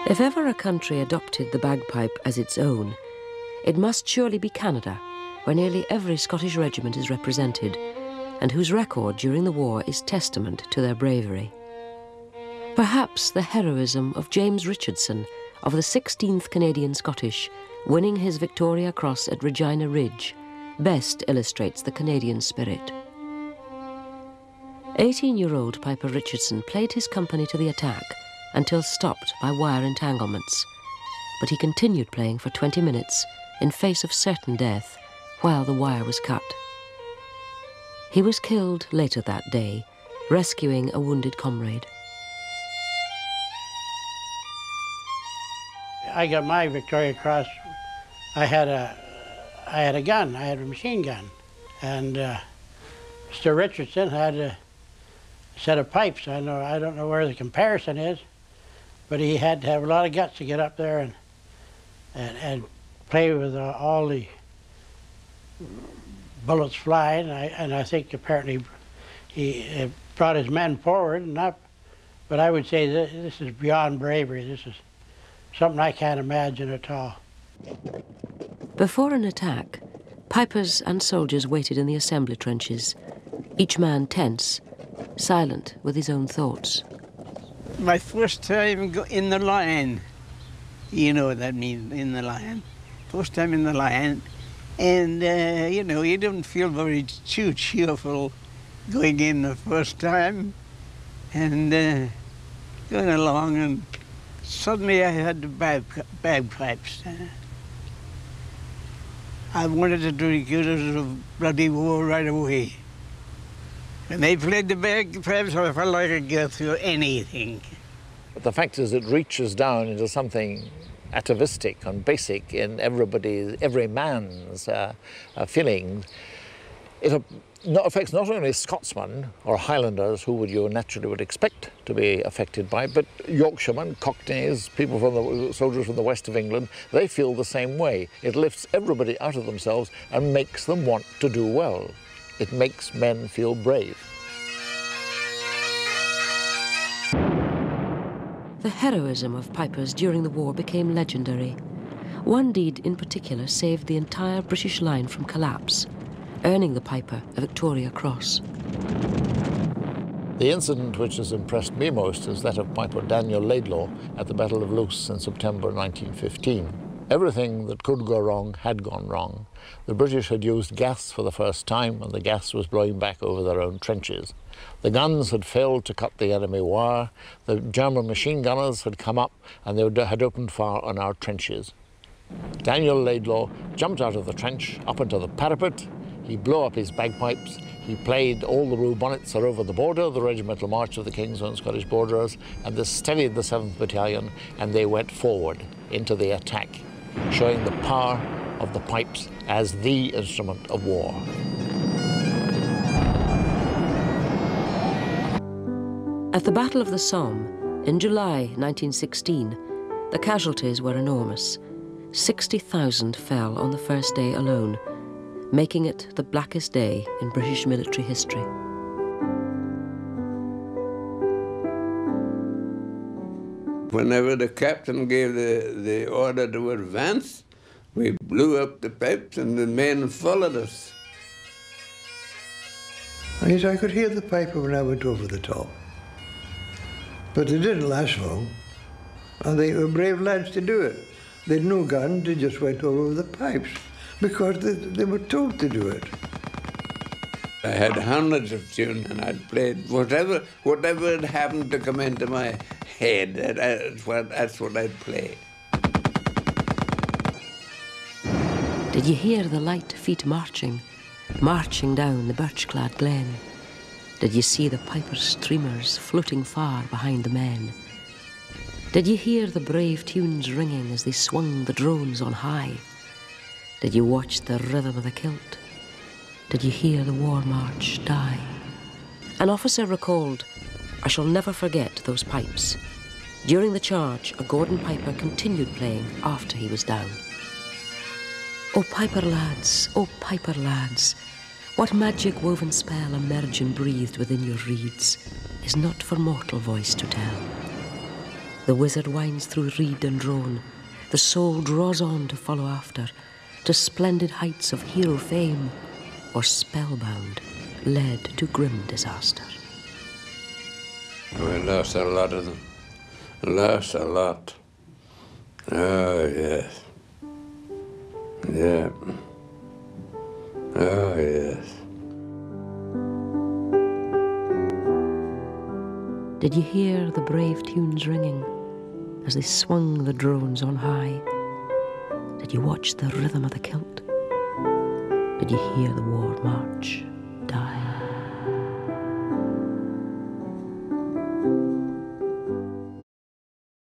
If ever a country adopted the bagpipe as its own, it must surely be Canada, where nearly every Scottish regiment is represented, and whose record during the war is testament to their bravery. Perhaps the heroism of James Richardson of the 16th Canadian Scottish, winning his Victoria Cross at Regina Ridge, best illustrates the Canadian spirit. 18-year-old Piper Richardson played his company to the attack until stopped by wire entanglements, but he continued playing for 20 minutes in face of certain death while the wire was cut. He was killed later that day, rescuing a wounded comrade. I got my Victoria Cross. I had a gun. I had a machine gun, and Mr. Richardson had a set of pipes. I don't know where the comparison is, but he had to have a lot of guts to get up there and play with all the bullets flying. And I think apparently he brought his men forward and up. But I would say this is beyond bravery. This is something I can't imagine at all. Before an attack, pipers and soldiers waited in the assembly trenches, each man tense, silent with his own thoughts. My first time in the line, you know what that means, in the line. First time in the line, and you know, you don't feel very too cheerful going in the first time, and going along, and suddenly I had the bagpipes. I wanted to do good as a bloody war right away. And they played the bagpipes, so I felt like I could go through anything. But the fact is it reaches down into something atavistic and basic in every man's feelings. It affects not only Scotsmen or Highlanders, who you naturally would expect to be affected by it, but Yorkshiremen, Cockneys, people soldiers from the west of England, they feel the same way. It lifts everybody out of themselves and makes them want to do well. It makes men feel brave. The heroism of pipers during the war became legendary. One deed in particular saved the entire British line from collapse, earning the piper a Victoria Cross. The incident which has impressed me most is that of Piper Daniel Laidlaw at the Battle of Loos in September 1915. Everything that could go wrong had gone wrong. The British had used gas for the first time, and the gas was blowing back over their own trenches. The guns had failed to cut the enemy wire. The German machine gunners had come up, and they had opened fire on our trenches. Daniel Laidlaw jumped out of the trench, up into the parapet. He blew up his bagpipes. He played All the Rue Bonnets Are Over the Border, the regimental march of the King's Own Scottish Borderers, and this steadied the 7th Battalion, and they went forward into the attack, showing the power of the pipes as the instrument of war. At the Battle of the Somme, in July 1916, the casualties were enormous. 60,000 fell on the first day alone, making it the blackest day in British military history. Whenever the captain gave the order to advance, we blew up the pipes and the men followed us. Yes, I could hear the piper when I went over the top. But it didn't last long, and they were brave lads to do it. They had no gun, they just went all over the pipes, because they were told to do it. I had hundreds of tunes, and I'd played whatever had happened to come into my head, that's what I'd play. Did you hear the light feet marching down the birch-clad glen? Did you see the piper's streamers floating far behind the men? Did you hear the brave tunes ringing as they swung the drones on high? Did you watch the rhythm of the kilt? Did you hear the war march die? An officer recalled, "I shall never forget those pipes." During the charge, a Gordon piper continued playing after he was down. "O piper lads, what magic woven spell emerged and breathed within your reeds is not for mortal voice to tell. The wizard winds through reed and drone. The soul draws on to follow after, to splendid heights of hero fame, or spellbound, led to grim disaster. We lost a lot of them. Lost a lot. Oh, yes. Yeah. Oh, yes. Did you hear the brave tunes ringing as they swung the drones on high? Did you watch the rhythm of the kilt? Did you hear the war march die?